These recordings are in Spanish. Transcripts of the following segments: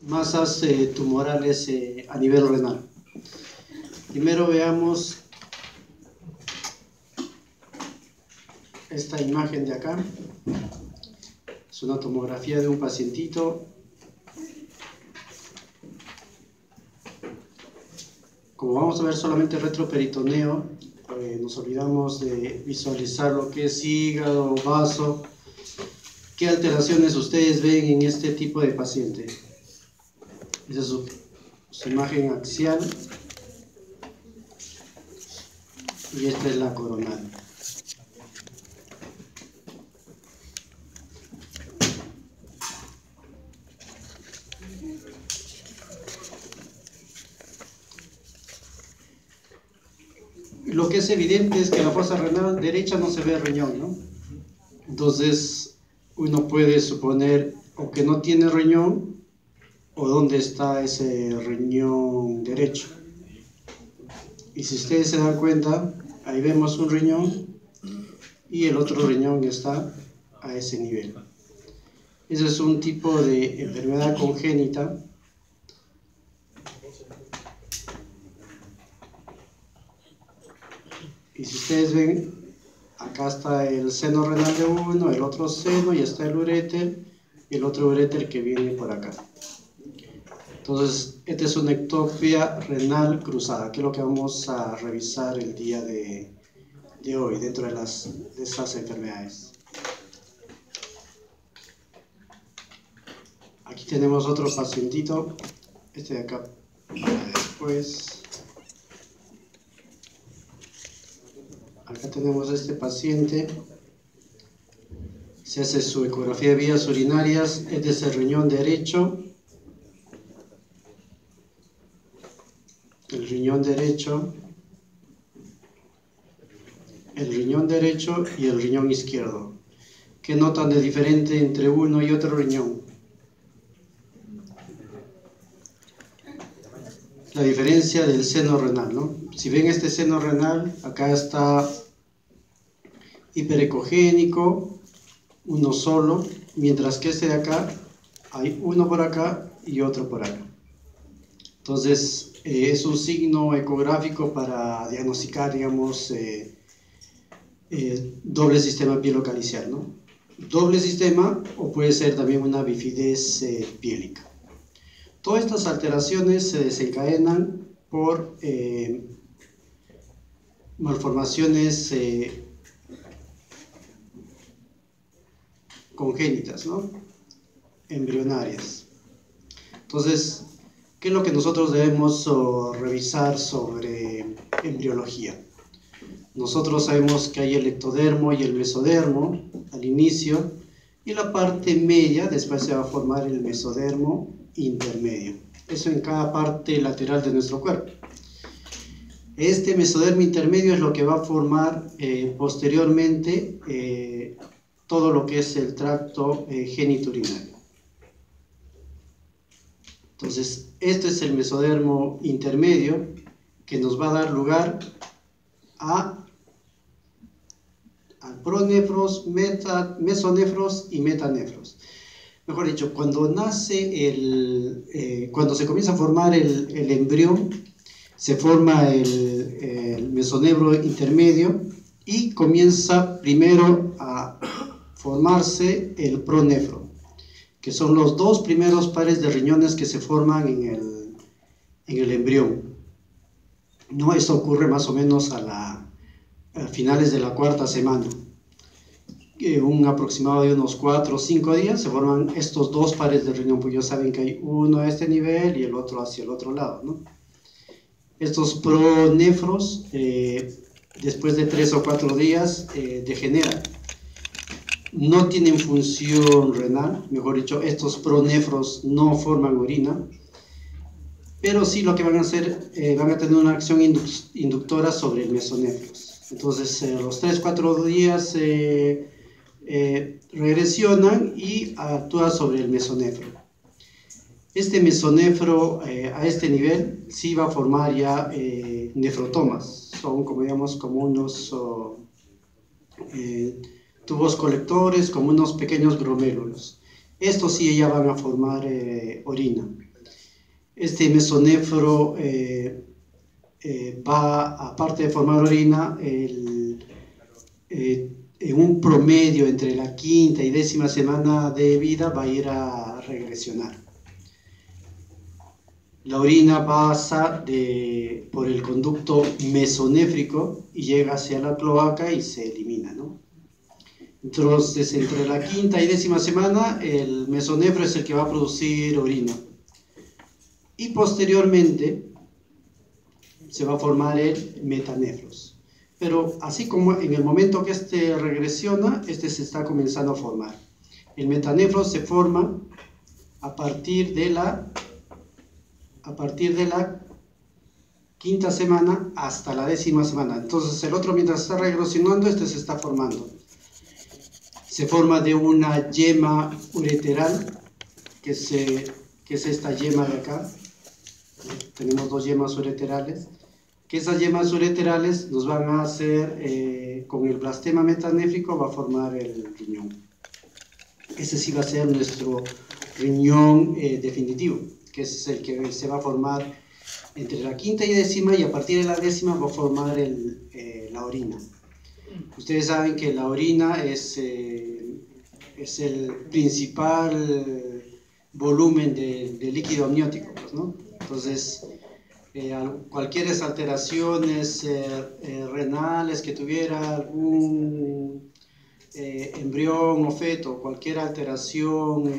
Masas tumorales a nivel renal. Primero veamos esta imagen de acá. Es una tomografía de un pacientito. Como vamos a ver solamente retroperitoneo, nos olvidamos de visualizar lo que es hígado, vaso. ¿Qué alteraciones ustedes ven en este tipo de paciente? Esa es su imagen axial y esta es la coronal. Lo que es evidente es que en la fosa renal derecha no se ve riñón, ¿no? Entonces uno puede suponer o que no tiene riñón o dónde está ese riñón derecho. Y si ustedes se dan cuenta, ahí vemos un riñón y el otro riñón está a ese nivel. Ese es un tipo de enfermedad congénita y si ustedes ven, acá está el seno renal de uno, el otro seno, y está el uréter y el otro uréter que viene por acá. Entonces, esta es una ectopia renal cruzada, que es lo que vamos a revisar el día de hoy dentro de esas enfermedades. Aquí tenemos otro pacientito, este de acá para después. Acá tenemos este paciente, se hace su ecografía de vías urinarias, este es el riñón derecho. El riñón derecho y el riñón izquierdo. ¿Qué notan de diferente entre uno y otro riñón? La diferencia del seno renal, ¿no? Si ven este seno renal, acá está hiperecogénico, uno solo, mientras que este de acá, hay uno por acá y otro por acá. Entonces, es un signo ecográfico para diagnosticar, digamos, doble sistema bielocalicial, ¿no? Doble sistema o puede ser también una bifidez piélica. Todas estas alteraciones se desencadenan por malformaciones congénitas, ¿no? Embrionarias. Entonces, ¿qué es lo que nosotros debemos revisar sobre embriología? Nosotros sabemos que hay el ectodermo y el mesodermo al inicio, y la parte media después se va a formar el mesodermo intermedio. Eso en cada parte lateral de nuestro cuerpo. Este mesodermo intermedio es lo que va a formar posteriormente todo lo que es el tracto genitourinario. Entonces, este es el mesodermo intermedio que nos va a dar lugar a pronefros, mesonefros y metanefros. Mejor dicho, cuando cuando se comienza a formar el embrión, se forma el mesonefro intermedio y comienza primero a formarse el pronefro, que son los dos primeros pares de riñones que se forman en el embrión. ¿No? Esto ocurre más o menos a finales de la cuarta semana. Un aproximado de unos 4 o 5 días se forman estos dos pares de riñón, pues ya saben que hay uno a este nivel y el otro hacia el otro lado, ¿no? Estos pronefros, después de 3 o 4 días, degeneran. No tienen función renal, mejor dicho, estos pronefros no forman orina, pero sí lo que van a hacer, van a tener una acción inductora sobre el mesonefros. Entonces, los 3-4 días regresionan y actúa sobre el mesonefro. Este mesonefro a este nivel sí va a formar ya nefrotomas, son como digamos como unos tubos colectores, como unos pequeños glomérulos. Estos sí ya van a formar orina. Este mesonefro va, aparte de formar orina, en un promedio entre la 5ª y 10ª semana de vida va a ir a regresionar. La orina pasa por el conducto mesonéfrico y llega hacia la cloaca y se elimina, ¿no? Entonces, entre la 5ª y 10ª semana, el mesonefro es el que va a producir orina. Y posteriormente se va a formar el metanefros. Pero así como en el momento que este regresiona, este se está comenzando a formar. El metanefros se forma a partir de la 5ª semana hasta la 10ª semana. Entonces el otro, mientras está regresionando, este se está formando. Se forma de una yema ureteral, que es esta yema de acá. Tenemos 2 yemas ureterales, que esas yemas ureterales nos van a hacer, con el blastema metanéfrico va a formar el riñón. Ese sí va a ser nuestro riñón definitivo, que es el que se va a formar entre la 5ª y 10ª, y a partir de la 10ª va a formar la orina. Ustedes saben que la orina es el principal volumen de líquido amniótico, pues, ¿no? Entonces, cualquier alteraciones renales que tuviera algún embrión o feto, cualquier alteración,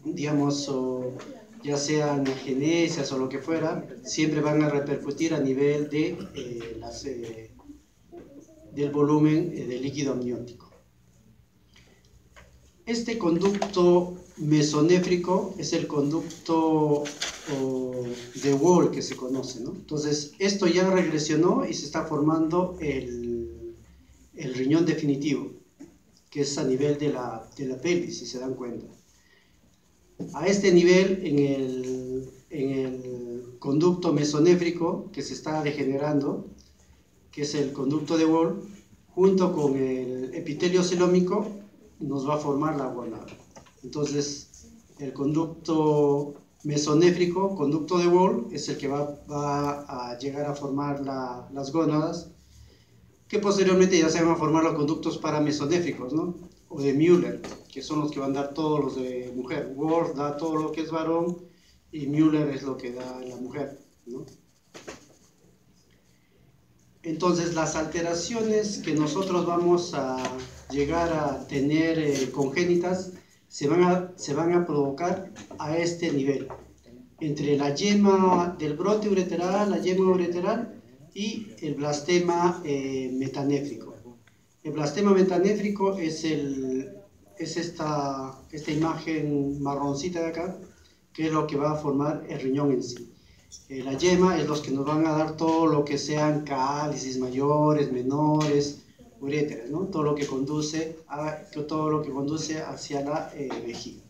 digamos, ya sea agenesias o lo que fuera, siempre van a repercutir a nivel del volumen de líquido amniótico. Este conducto mesonéfrico es el conducto de Wall que se conoce, ¿no? Entonces, esto ya regresionó y se está formando el riñón definitivo, que es a nivel de la pelvis, si se dan cuenta. A este nivel, en el conducto mesonéfrico que se está degenerando, que es el conducto de Wall, junto con el epitelio celómico, nos va a formar la gónada. Entonces, el conducto mesonéfrico, conducto de Wall, es el que va a llegar a formar las gónadas, que posteriormente ya se van a formar los conductos paramesonéfricos, ¿no? O de Müller, que son los que van a dar todos los de mujer. Wall da todo lo que es varón y Müller es lo que da la mujer, ¿no? Entonces, las alteraciones que nosotros vamos a llegar a tener congénitas se van a provocar a este nivel, entre la yema del brote ureteral, la yema ureteral y el blastema metanéfrico. El blastema metanéfrico es esta imagen marroncita de acá, que es lo que va a formar el riñón en sí. La yema es los que nos van a dar todo lo que sean cálices mayores, menores, uréteres, ¿no? Todo lo que conduce hacia la vejiga.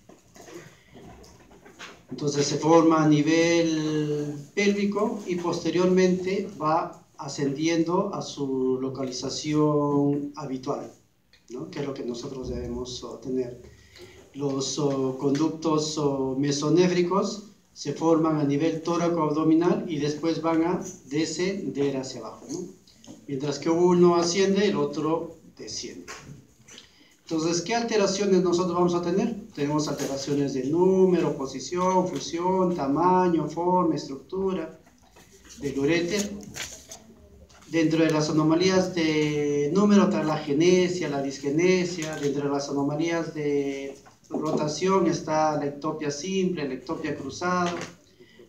Entonces se forma a nivel pélvico y posteriormente va ascendiendo a su localización habitual, ¿no? Que es lo que nosotros debemos tener. Los conductos mesonéfricos se forman a nivel tóraco-abdominal y después van a descender hacia abajo, ¿no? Mientras que uno asciende, el otro desciende. Entonces, ¿qué alteraciones nosotros vamos a tener? Tenemos alteraciones de número, posición, fusión, tamaño, forma, estructura del uréter. Dentro de las anomalías de número está la agenesia, la disgenesia. Dentro de las anomalías de rotación está la ectopia simple, la ectopia cruzada.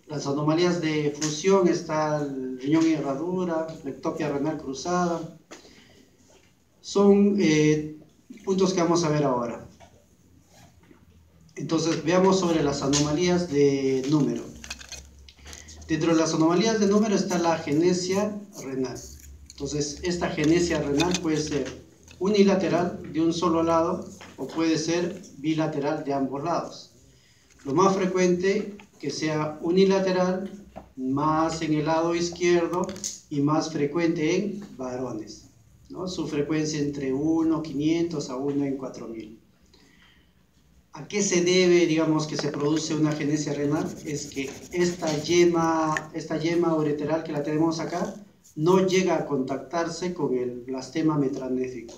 Las anomalías de fusión está el riñón y herradura, la ectopia renal cruzada. Son puntos que vamos a ver ahora. Entonces, veamos sobre las anomalías de número. Dentro de las anomalías de número está la agenesia renal. Entonces, esta agenesia renal puede ser unilateral de un solo lado o puede ser bilateral de ambos lados. Lo más frecuente que sea unilateral, más en el lado izquierdo y más frecuente en varones, ¿no? Su frecuencia entre 1 en 500 a 1 en 4000. ¿A qué se debe, digamos, que se produce una agenesia renal? Es que esta yema ureteral que la tenemos acá no llega a contactarse con el blastema metranéfrico.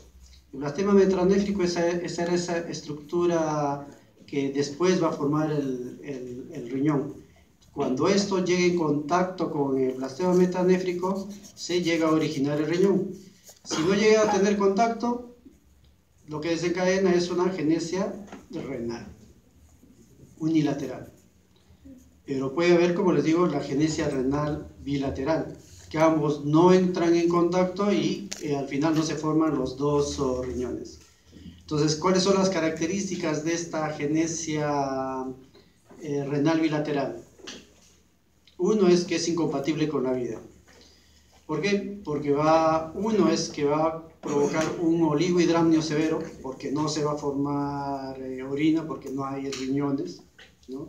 El blastema metranéfrico es esa estructura que después va a formar el riñón. Cuando esto llegue en contacto con el blastema metanéfrico, se llega a originar el riñón. Si no llega a tener contacto, lo que desencadena es una agenesia renal, unilateral. Pero puede haber, como les digo, la agenesia renal bilateral, que ambos no entran en contacto y al final no se forman los dos riñones. Entonces, ¿cuáles son las características de esta agenesia renal bilateral? Uno es que es incompatible con la vida. ¿Por qué? Porque uno es que va a provocar un oligohidramnio severo, porque no se va a formar orina, porque no hay riñones, ¿no?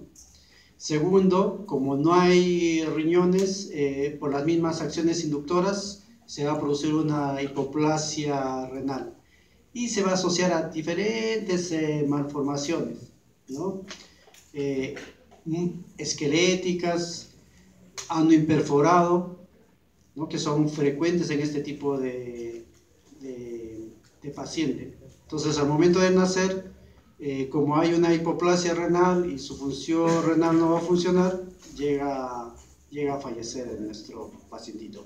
Segundo, como no hay riñones, por las mismas acciones inductoras, se va a producir una hipoplasia renal y se va a asociar a diferentes malformaciones, ¿no? Esqueléticas, ano imperforado, ¿no? Que son frecuentes en este tipo de paciente. Entonces, al momento de nacer, como hay una hipoplasia renal y su función renal no va a funcionar, llega a fallecer nuestro pacientito.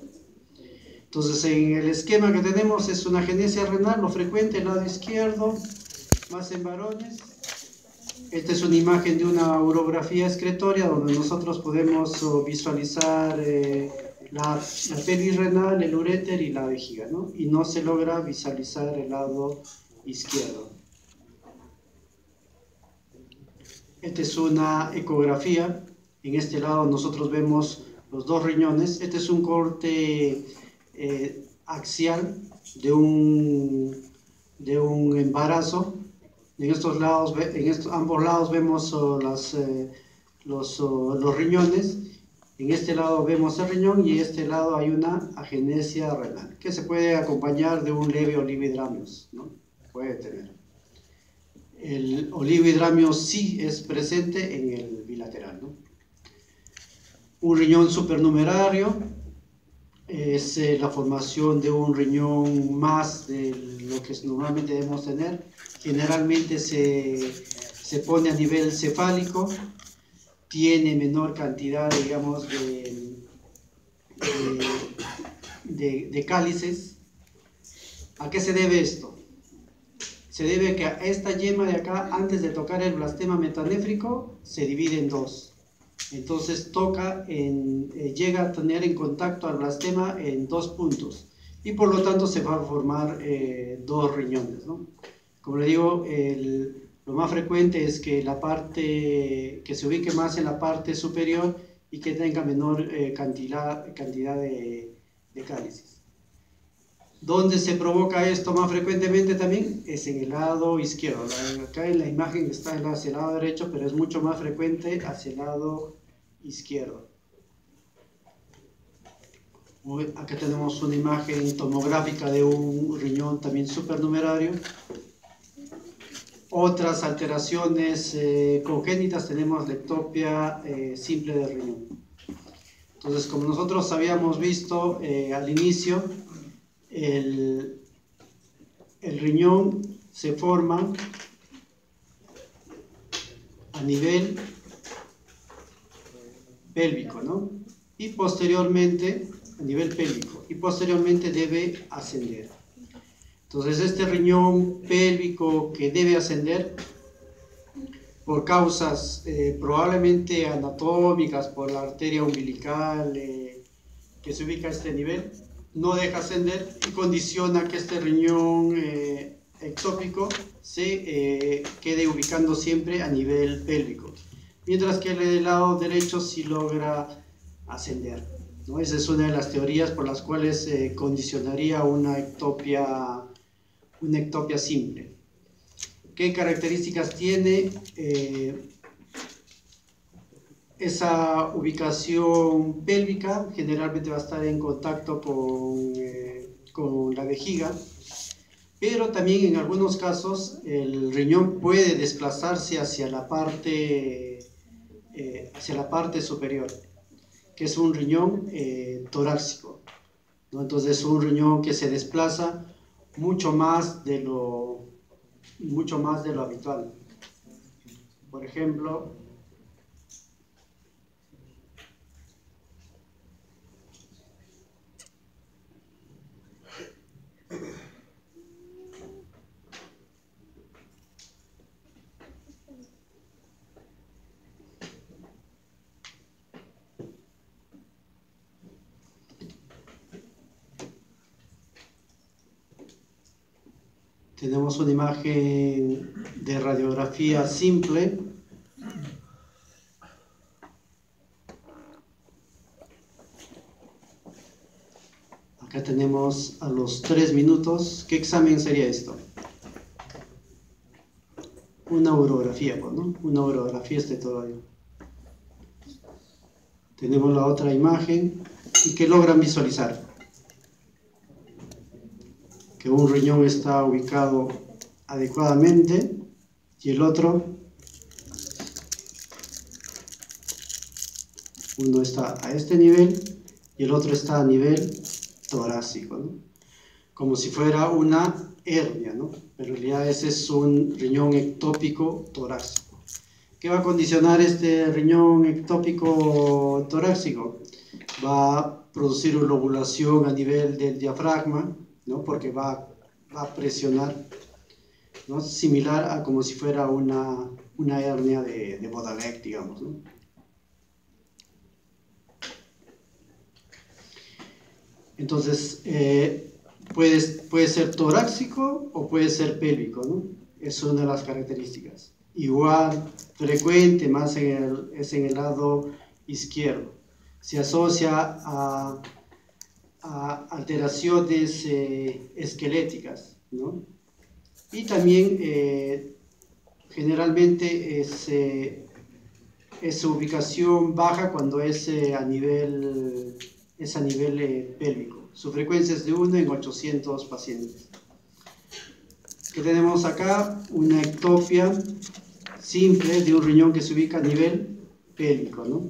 Entonces, en el esquema que tenemos es una agenesia renal, lo frecuente, el lado izquierdo, más en varones. Esta es una imagen de una urografía excretoria donde nosotros podemos visualizar la pelvis renal, el uréter y la vejiga, ¿no? Y no se logra visualizar el lado izquierdo. Esta es una ecografía. En este lado nosotros vemos los dos riñones. Este es un corte axial de un embarazo. En ambos lados vemos los riñones. En este lado vemos el riñón y en este lado hay una agenesia renal que se puede acompañar de un leve oligohidramnios, ¿no? Puede tener. El oligohidramnio sí es presente en el bilateral, ¿no? Un riñón supernumerario es la formación de un riñón más de lo que normalmente debemos tener. Generalmente se pone a nivel cefálico, tiene menor cantidad, digamos, de cálices. ¿A qué se debe esto? Se debe a que esta yema de acá, antes de tocar el blastema metanéfrico, se divide en dos. Entonces llega a tener en contacto al blastema en dos puntos y por lo tanto se va a formar dos riñones, ¿no? Como le digo, lo más frecuente es que que se ubique más en la parte superior y que tenga menor cantidad de cálices. ¿Dónde se provoca esto más frecuentemente también? Es en el lado izquierdo. Acá en la imagen está hacia el lado derecho, pero es mucho más frecuente hacia el lado izquierdo. Acá tenemos una imagen tomográfica de un riñón también supernumerario. Otras alteraciones congénitas tenemos la ectopia simple del riñón. Entonces, como nosotros habíamos visto al inicio, el riñón se forma a nivel pélvico, ¿no? Y posteriormente, a nivel pélvico, y posteriormente debe ascender. Entonces, este riñón pélvico que debe ascender por causas probablemente anatómicas, por la arteria umbilical que se ubica a este nivel, no deja ascender y condiciona que este riñón ectópico se quede ubicando siempre a nivel pélvico, mientras que el lado derecho sí logra ascender, ¿no? Esa es una de las teorías por las cuales condicionaría una ectopia simple. ¿Qué características tiene? Esa ubicación pélvica generalmente va a estar en contacto con la vejiga. pero también en algunos casos el riñón puede desplazarse hacia la parte superior, que es un riñón torácico, ¿no? Entonces es un riñón que se desplaza mucho más de lo habitual. Por ejemplo, tenemos una imagen de radiografía simple. Acá tenemos a los 3 minutos. ¿Qué examen sería esto? Una urografía, ¿no? Una urografía estetoradio. Tenemos la otra imagen. ¿Y qué logran visualizar? Que un riñón está ubicado adecuadamente y el otro, uno está a este nivel y el otro está a nivel torácico, ¿no? Como si fuera una hernia, ¿no? Pero en realidad ese es un riñón ectópico torácico. ¿Qué va a condicionar este riñón ectópico torácico? Va a producir una ovulación a nivel del diafragma, ¿no? Porque va a presionar, ¿no? Similar a como si fuera una hernia de Bodalek, digamos, ¿no? Entonces, puede ser torácico o puede ser pélvico, ¿no? Es una de las características. Igual, frecuente, más es en el lado izquierdo. Se asocia a alteraciones esqueléticas, ¿no? Y también generalmente es ubicación baja cuando es a nivel pélvico. Su frecuencia es de 1 en 800 pacientes. ¿Qué tenemos acá? Una ectopia simple de un riñón que se ubica a nivel pélvico, ¿no?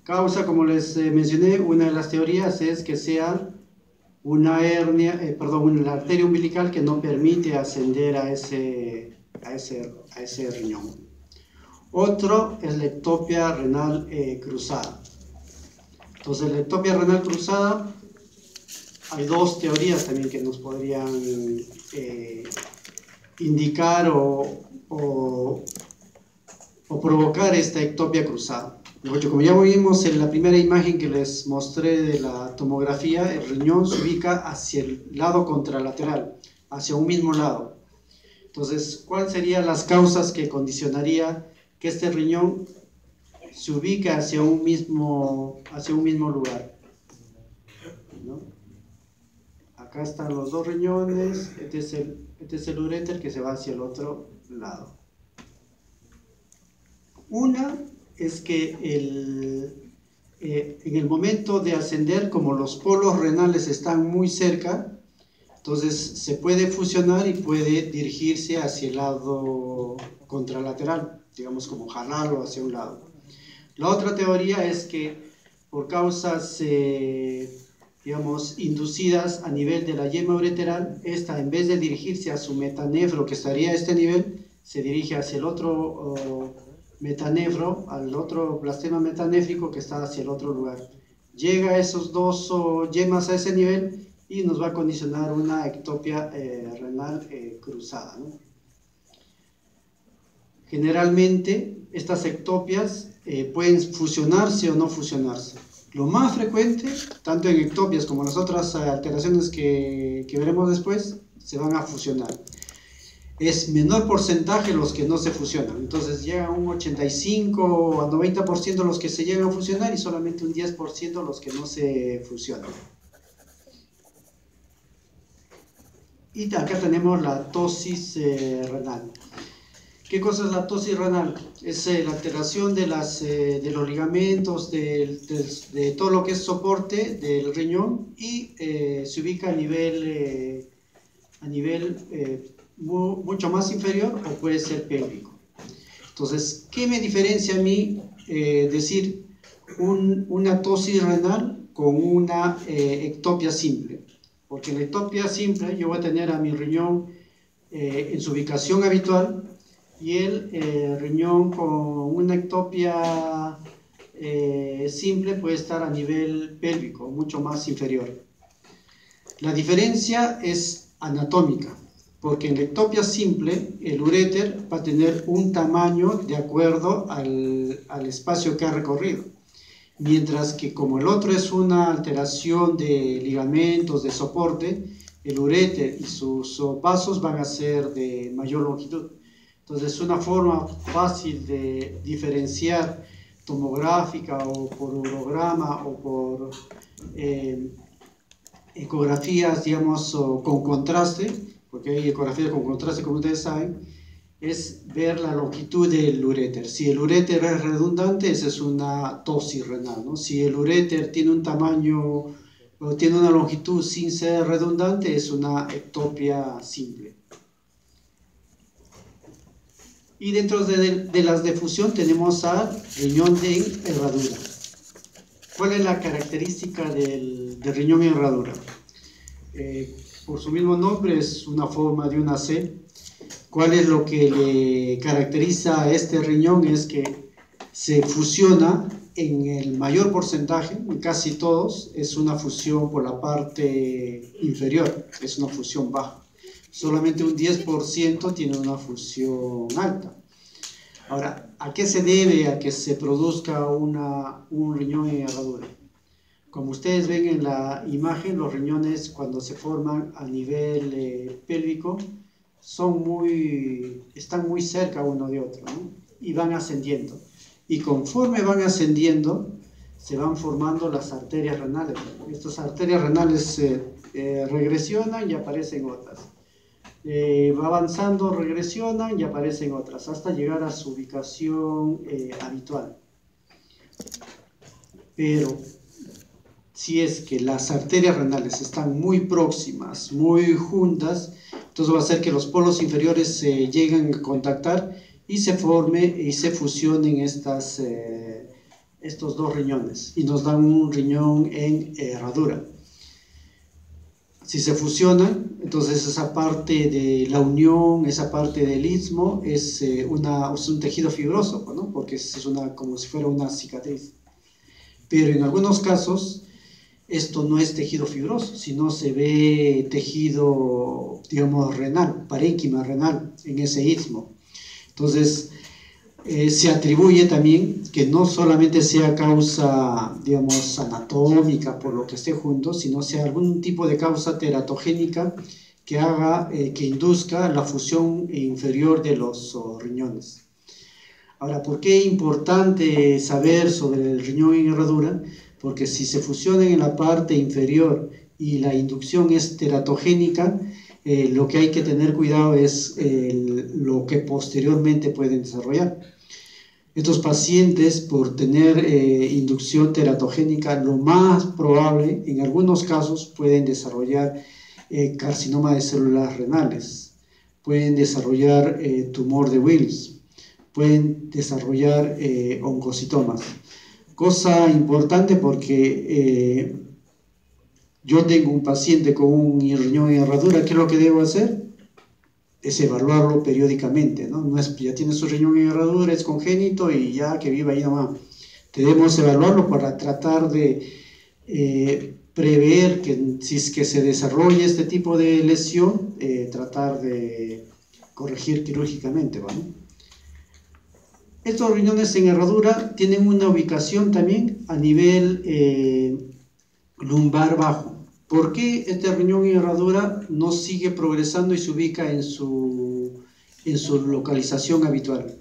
Causa, como les mencioné, una de las teorías es que sea una hernia, una arteria umbilical que no permite ascender a ese riñón. Otro es la ectopia renal cruzada. Entonces, la ectopia renal cruzada, hay dos teorías también que nos podrían indicar o provocar esta ectopia cruzada. Como ya vimos en la primera imagen que les mostré de la tomografía, el riñón se ubica hacia el lado contralateral, hacia un mismo lado. Entonces, ¿cuáles serían las causas que condicionaría que este riñón se ubique hacia un mismo lugar? ¿No? Acá están los dos riñones, este es el uréter que se va hacia el otro lado. Una es que en el momento de ascender, como los polos renales están muy cerca, entonces se puede fusionar y puede dirigirse hacia el lado contralateral, digamos como jalarlo hacia un lado. La otra teoría es que por causas, digamos, inducidas a nivel de la yema ureteral, esta en vez de dirigirse a su metanefro que estaría a este nivel, se dirige hacia el otro metanefro, al otro blastema metanéfrico que está hacia el otro lugar. Llega a esos dos yemas a ese nivel y nos va a condicionar una ectopia renal cruzada, ¿no? Generalmente estas ectopias pueden fusionarse o no fusionarse. Lo más frecuente, tanto en ectopias como en las otras alteraciones que veremos después, se van a fusionar. Es menor porcentaje los que no se fusionan, entonces llega un 85 a 90% los que se llegan a fusionar y solamente un 10% los que no se fusionan. Y acá tenemos la ptosis renal. ¿Qué cosa es la ptosis renal? Es la alteración de los ligamentos, de todo lo que es soporte del riñón y se ubica a nivel a nivel mucho más inferior o puede ser pélvico. Entonces, ¿qué me diferencia a mí decir una tosis renal con una ectopia simple? Porque en la ectopia simple yo voy a tener a mi riñón en su ubicación habitual y el riñón con una ectopia simple puede estar a nivel pélvico, mucho más inferior. La diferencia es anatómica, porque en la ectopia simple el uréter va a tener un tamaño de acuerdo al espacio que ha recorrido, mientras que como el otro es una alteración de ligamentos, de soporte, el uréter y sus vasos van a ser de mayor longitud. Entonces, una forma fácil de diferenciar tomográfica o por urograma o por ecografías, digamos, con contraste, porque hay ecografías con contraste, como ustedes saben, es ver la longitud del uréter. Si el uréter es redundante, esa es una tosis renal, ¿no? Si el uréter tiene un tamaño o tiene una longitud sin ser redundante, es una ectopia simple. Y dentro de las de fusión tenemos al riñón en herradura. ¿Cuál es la característica del riñón en herradura? Por su mismo nombre es una forma de una C. ¿Cuál es lo que le caracteriza a este riñón? Es que se fusiona en el mayor porcentaje, en casi todos, es una fusión por la parte inferior, es una fusión baja. Solamente un 10% tiene una fusión alta. Ahora, ¿a qué se debe a que se produzca un riñón en herradura? Como ustedes ven en la imagen, los riñones cuando se forman a nivel pélvico están muy cerca uno de otro, ¿no? Y van ascendiendo. Y conforme van ascendiendo, se van formando las arterias renales. Estas arterias renales regresionan y aparecen otras. Va avanzando, regresionan y aparecen otras, hasta llegar a su ubicación habitual. Pero si es que las arterias renales están muy próximas, muy juntas, entonces va a hacer que los polos inferiores se lleguen a contactar y se forme y se fusionen estos dos riñones y nos dan un riñón en herradura. Si se fusionan, entonces esa parte de la unión, esa parte del istmo es un tejido fibroso, ¿no? Porque es como si fuera una cicatriz. Pero en algunos casos esto no es tejido fibroso, sino se ve tejido, digamos, renal, parénquima renal en ese istmo. Entonces, se atribuye también que no solamente sea causa, digamos, anatómica por lo que esté junto, sino sea algún tipo de causa teratogénica que haga, que induzca la fusión inferior de los riñones. Ahora, ¿por qué es importante saber sobre el riñón en herradura? Porque si se fusionan en la parte inferior y la inducción es teratogénica, lo que hay que tener cuidado es lo que posteriormente pueden desarrollar. Estos pacientes, por tener inducción teratogénica, lo más probable, en algunos casos, pueden desarrollar carcinoma de células renales, pueden desarrollar tumor de Wills, pueden desarrollar oncocitomas. Cosa importante porque yo tengo un paciente con un riñón en herradura, ¿qué es lo que debo hacer? Es evaluarlo periódicamente, ¿no? No es ya tiene su riñón en herradura, es congénito y ya que viva ahí nomás. Debemos evaluarlo para tratar de prever que si es que se desarrolla este tipo de lesión, tratar de corregir quirúrgicamente, ¿no? Estos riñones en herradura tienen una ubicación también a nivel lumbar bajo. ¿Por qué este riñón en herradura no sigue progresando y se ubica en su localización habitual?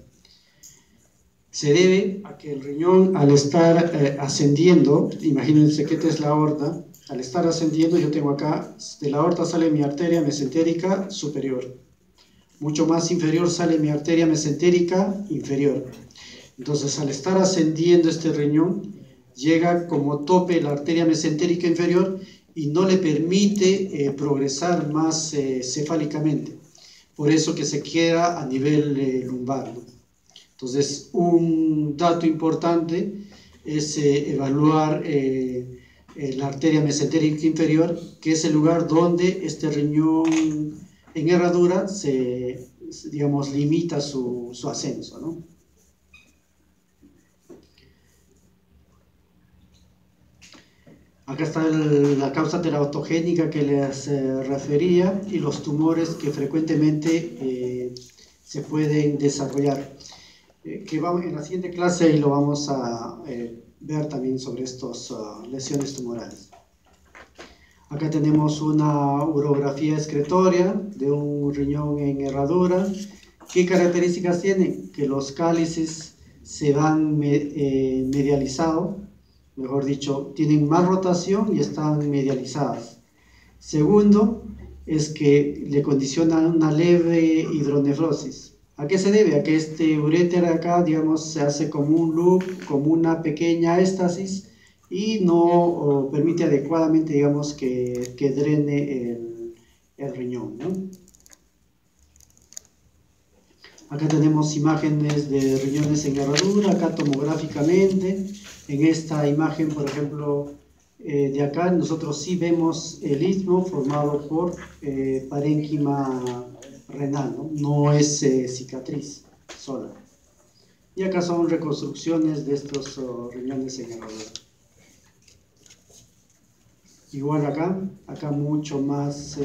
Se debe a que el riñón, al estar ascendiendo, imagínense que esta es la aorta, al estar ascendiendo yo tengo acá, de la aorta sale mi arteria mesentérica superior. Mucho más inferior sale mi arteria mesentérica inferior. Entonces, al estar ascendiendo este riñón, llega como tope la arteria mesentérica inferior y no le permite progresar más cefálicamente. Por eso que se queda a nivel lumbar, ¿no? Entonces, un dato importante es evaluar la arteria mesentérica inferior, que es el lugar donde este riñón en herradura digamos, limita su ascenso, ¿no? Acá está la causa teratogénica que les refería y los tumores que frecuentemente se pueden desarrollar. Que vamos, en la siguiente clase y lo vamos a ver también sobre estas lesiones tumorales. Acá tenemos una urografía excretoria de un riñón en herradura. ¿Qué características tienen? Que los cálices se van medializados, mejor dicho, tienen más rotación y están medializadas. Segundo, es que le condiciona una leve hidronefrosis. ¿A qué se debe? A que este uréter acá, digamos, se hace como un loop, como una pequeña éstasis y no permite adecuadamente, digamos, que drene el riñón, ¿no? Acá tenemos imágenes de riñones en herradura, acá tomográficamente. En esta imagen, por ejemplo, de acá, nosotros sí vemos el istmo formado por parénquima renal, ¿no? No es cicatriz sola. Y acá son reconstrucciones de estos riñones en herradura. Igual acá mucho más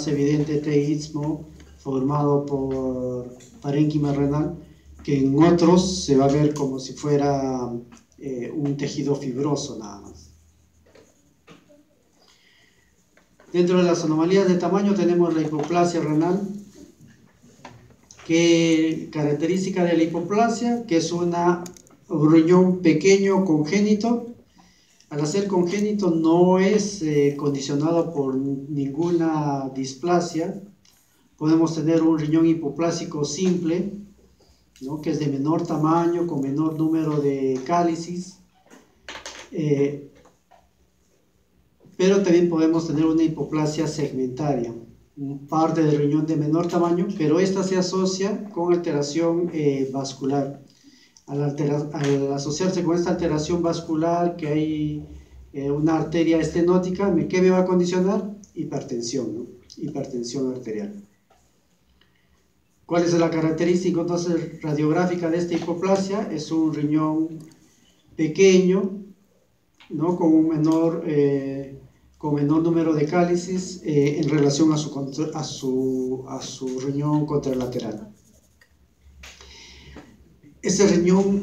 evidente este istmo formado por parénquima renal, que en otros se va a ver como si fuera un tejido fibroso nada más. Dentro de las anomalías de tamaño tenemos la hipoplasia renal. ¿Qué característica de la hipoplasia? Que es un riñón pequeño congénito. Al ser congénito no es condicionado por ninguna displasia. Podemos tener un riñón hipoplásico simple, ¿no? Que es de menor tamaño, con menor número de cálices. Pero también podemos tener una hipoplasia segmentaria, parte del riñón de menor tamaño, pero esta se asocia con alteración vascular. Al asociarse con esta alteración vascular, que hay una arteria estenótica, ¿qué me va a condicionar? Hipertensión, ¿no? Hipertensión arterial. ¿Cuál es la característica entonces radiográfica de esta hipoplasia? Es un riñón pequeño, ¿no? Con un menor número de cálices en relación a su riñón contralateral. Ese riñón,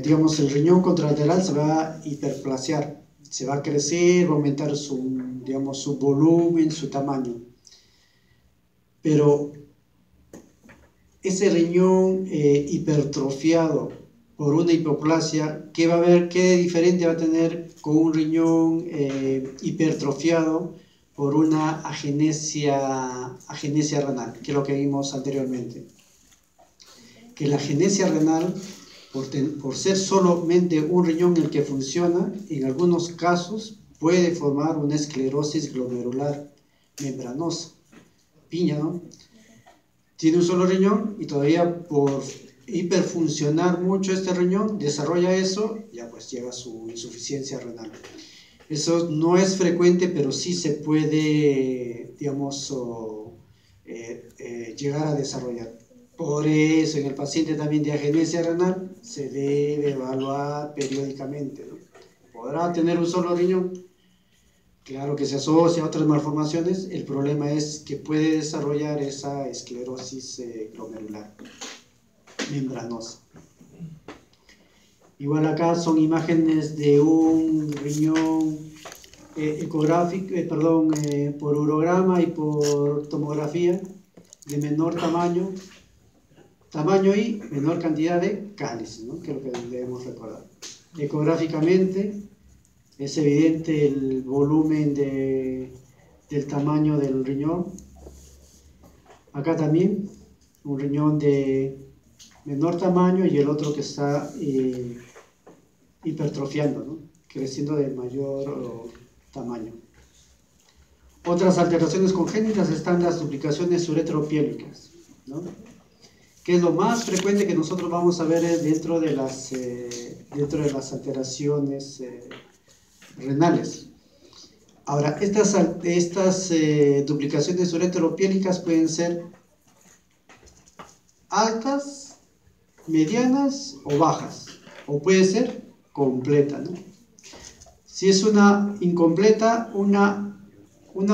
digamos, el riñón contralateral se va a hiperplasiar, se va a crecer, va a aumentar su volumen, su tamaño. Pero ese riñón hipertrofiado por una hipoplasia, ¿qué va a haber? ¿Qué diferente va a tener con un riñón hipertrofiado por una agenesia renal? Que es lo que vimos anteriormente. Que la agenesia renal, por ser solamente un riñón el que funciona, en algunos casos puede formar una esclerosis glomerular membranosa. Piña, ¿no? Tiene un solo riñón y todavía por hiperfuncionar mucho este riñón, desarrolla eso, ya pues llega a su insuficiencia renal. Eso no es frecuente, pero sí se puede, digamos, llegar a desarrollar. Por eso en el paciente también de agenesia renal se debe evaluar periódicamente, ¿no? ¿Podrá tener un solo riñón? Claro que se asocia a otras malformaciones, el problema es que puede desarrollar esa esclerosis glomerular membranosa. Igual acá son imágenes de un riñón ecográfico, por urograma y por tomografía de menor tamaño y menor cantidad de cálices, ¿no? Que es lo que debemos recordar. Ecográficamente es evidente el volumen del tamaño del riñón. Acá también un riñón de menor tamaño y el otro que está hipertrofiando, ¿no? creciendo de mayor tamaño. Otras alteraciones congénitas están las duplicaciones ureteropiélicas, ¿no? Que es lo más frecuente que nosotros vamos a ver dentro de las alteraciones renales. Ahora, estas duplicaciones ureteropiélicas pueden ser altas, medianas o bajas, o puede ser completa, ¿no? Si es una incompleta, una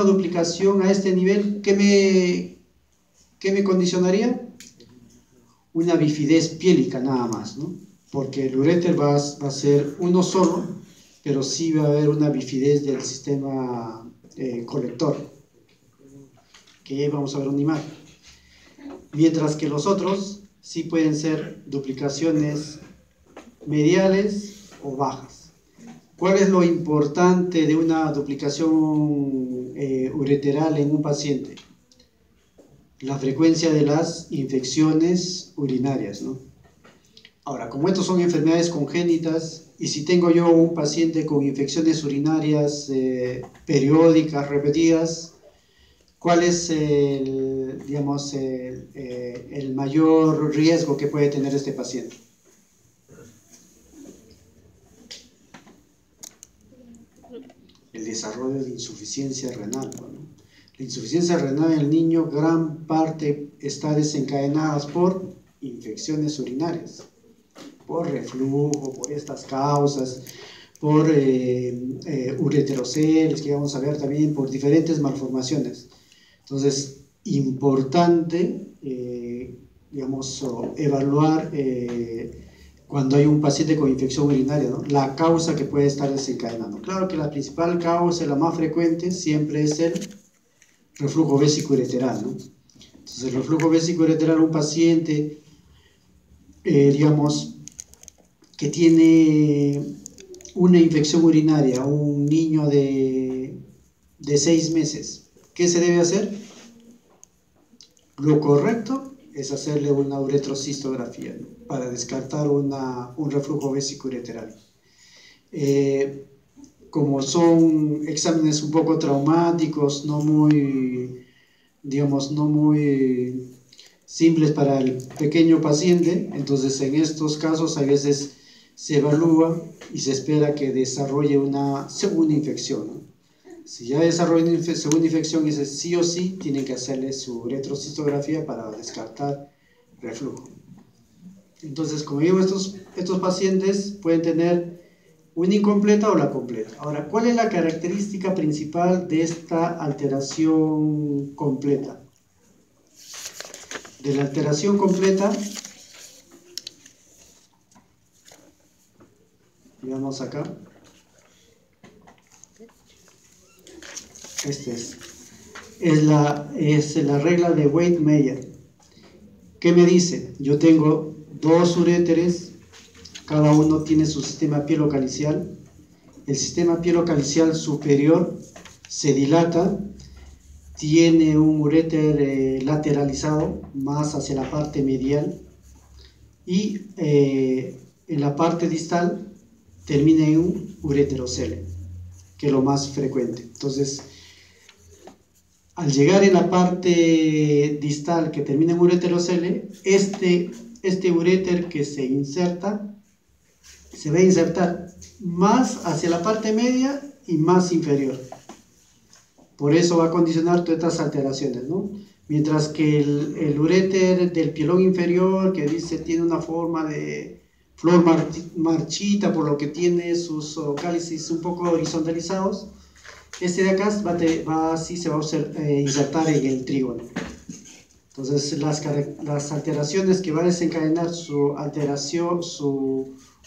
duplicación a este nivel, ¿qué me condicionaría? Una bifidez piélica nada más, ¿no? Porque el uréter va a ser uno solo, pero sí va a haber una bifidez del sistema colector, que vamos a ver una imagen. Mientras que los otros sí pueden ser duplicaciones mediales o bajas. ¿Cuál es lo importante de una duplicación ureteral en un paciente? La frecuencia de las infecciones urinarias, ¿no? Ahora, como estos son enfermedades congénitas, y si tengo yo un paciente con infecciones urinarias periódicas, repetidas, ¿cuál es el mayor riesgo que puede tener este paciente? El desarrollo de insuficiencia renal, ¿no? La insuficiencia renal en el niño, gran parte está desencadenada por infecciones urinarias, por reflujo, por estas causas, por ureteroceles, que vamos a ver también, por diferentes malformaciones. Entonces, importante, evaluar cuando hay un paciente con infección urinaria, ¿no? La causa que puede estar desencadenando. Claro que la principal causa, la más frecuente, siempre es el reflujo vésico-ureteral, ¿no? Entonces, el reflujo vésico-ureteral, un paciente, que tiene una infección urinaria, un niño de 6 meses, ¿qué se debe hacer? Lo correcto es hacerle una uretrocistografía, ¿no? Para descartar un reflujo vésico-ureteral. Como son exámenes un poco traumáticos, no muy simples para el pequeño paciente, entonces en estos casos a veces se evalúa y se espera que desarrolle una segunda infección, ¿no? Si ya desarrolla una segunda infección, ese sí o sí tienen que hacerle su uretrocistografía para descartar reflujo. Entonces, como digo, estos pacientes pueden tener una incompleta o la completa. Ahora, ¿cuál es la característica principal de esta alteración completa? De la alteración completa, veamos acá, es la regla de Waite-Meyer. ¿Qué me dice? Yo tengo dos uréteres, cada uno tiene su sistema pielocalicial. El sistema pielocalicial superior se dilata, tiene un uréter lateralizado más hacia la parte medial, y en la parte distal termina en un ureterocele, que es lo más frecuente. Entonces, al llegar en la parte distal que termina en ureterocele, este uréter que se inserta, se va a insertar más hacia la parte media y más inferior. Por eso va a condicionar todas estas alteraciones, ¿no? Mientras que el uréter del pielón inferior, que tiene una forma de flor marchita, por lo que tiene sus cálices un poco horizontalizados, este de acá sí se va a insertar en el trígono. Entonces, las alteraciones que va a desencadenar su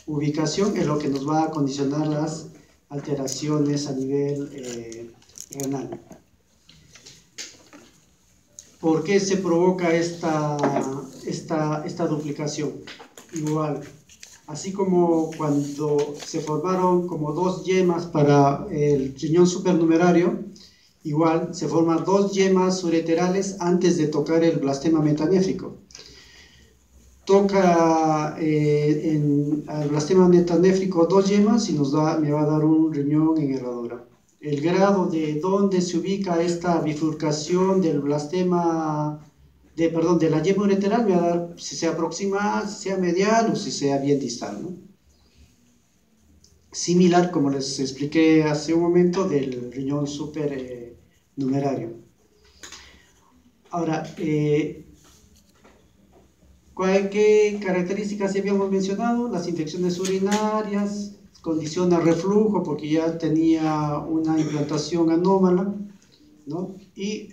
ubicación es lo que nos va a condicionar las alteraciones a nivel renal. ¿Por qué se provoca esta duplicación? Igual, así como cuando se formaron como dos yemas para el riñón supernumerario, igual se forman dos yemas ureterales antes de tocar el blastema metanéfrico. toca al blastema metanéfrico 2 yemas y me va a dar un riñón en herradura. El grado de dónde se ubica esta bifurcación del blastema, de la yema ureteral, me va a dar si sea proximal, si sea medial o si sea bien distal, ¿no? Similar, como les expliqué hace un momento, del riñón supernumerario. Ahora, ¿qué características habíamos mencionado? Las infecciones urinarias, condiciona reflujo porque ya tenía una implantación anómala, ¿no? Y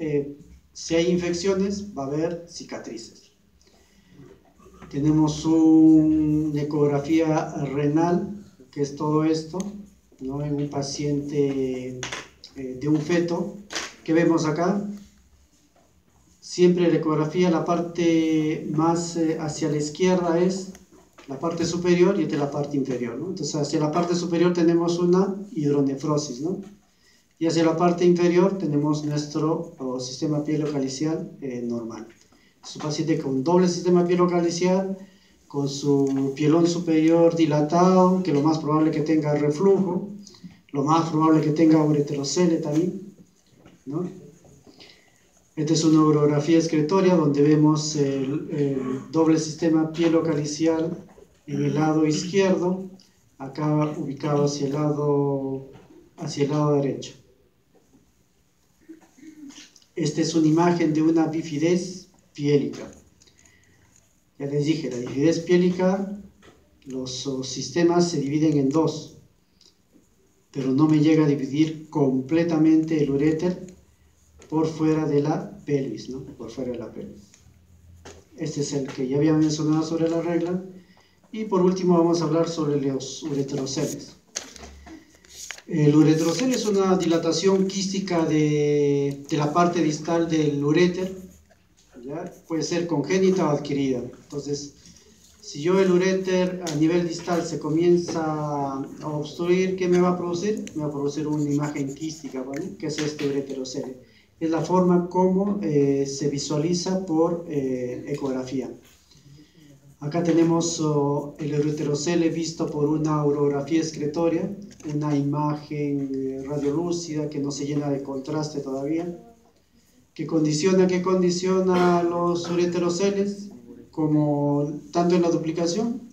si hay infecciones va a haber cicatrices. Tenemos una ecografía renal, que es todo esto, ¿no? En un paciente de un feto. ¿Qué vemos acá? Siempre la ecografía, la parte más hacia la izquierda es la parte superior y esta es la parte inferior, ¿no? Entonces hacia la parte superior tenemos una hidronefrosis, ¿no? Y hacia la parte inferior tenemos nuestro sistema pielocalicial normal. Es un paciente con doble sistema pielocalicial, con su pielón superior dilatado, que lo más probable que tenga reflujo, lo más probable que tenga ureterocele también, ¿no? Esta es una urografía excretoria donde vemos el doble sistema pielocalicial en el lado izquierdo, acá ubicado hacia el lado derecho. Esta es una imagen de una bifidez piélica. Ya les dije, la bifidez piélica, los sistemas se dividen en dos, pero no me llega a dividir completamente el uréter por fuera de la pelvis, ¿no? Por fuera de la pelvis. Este es el que ya había mencionado sobre la regla. Y por último vamos a hablar sobre los ureteroceles. El ureterocele es una dilatación quística de la parte distal del uréter, ¿ya? Puede ser congénita o adquirida. Entonces, si yo el uréter a nivel distal se comienza a obstruir, ¿qué me va a producir? Me va a producir una imagen quística, ¿vale? Que es este ureterocele. Es la forma como se visualiza por ecografía. Acá tenemos el ureterocele visto por una urografía excretoria, una imagen radiolúcida que no se llena de contraste todavía. ¿Qué condiciona los ureteroceles? Como tanto en la duplicación,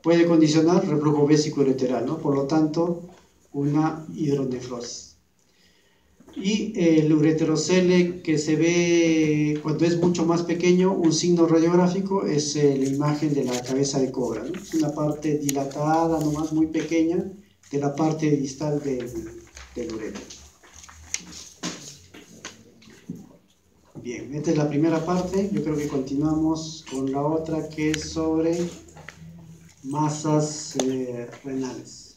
puede condicionar reflujo vésico-ureteral, ¿no? Por lo tanto, una hidronefrosis. Y el ureterocele que se ve cuando es mucho más pequeño, un signo radiográfico es la imagen de la cabeza de cobra, ¿no? Es una parte dilatada, nomás muy pequeña, de la parte distal del uréter. Bien, esta es la primera parte. Yo creo que continuamos con la otra, que es sobre masas renales.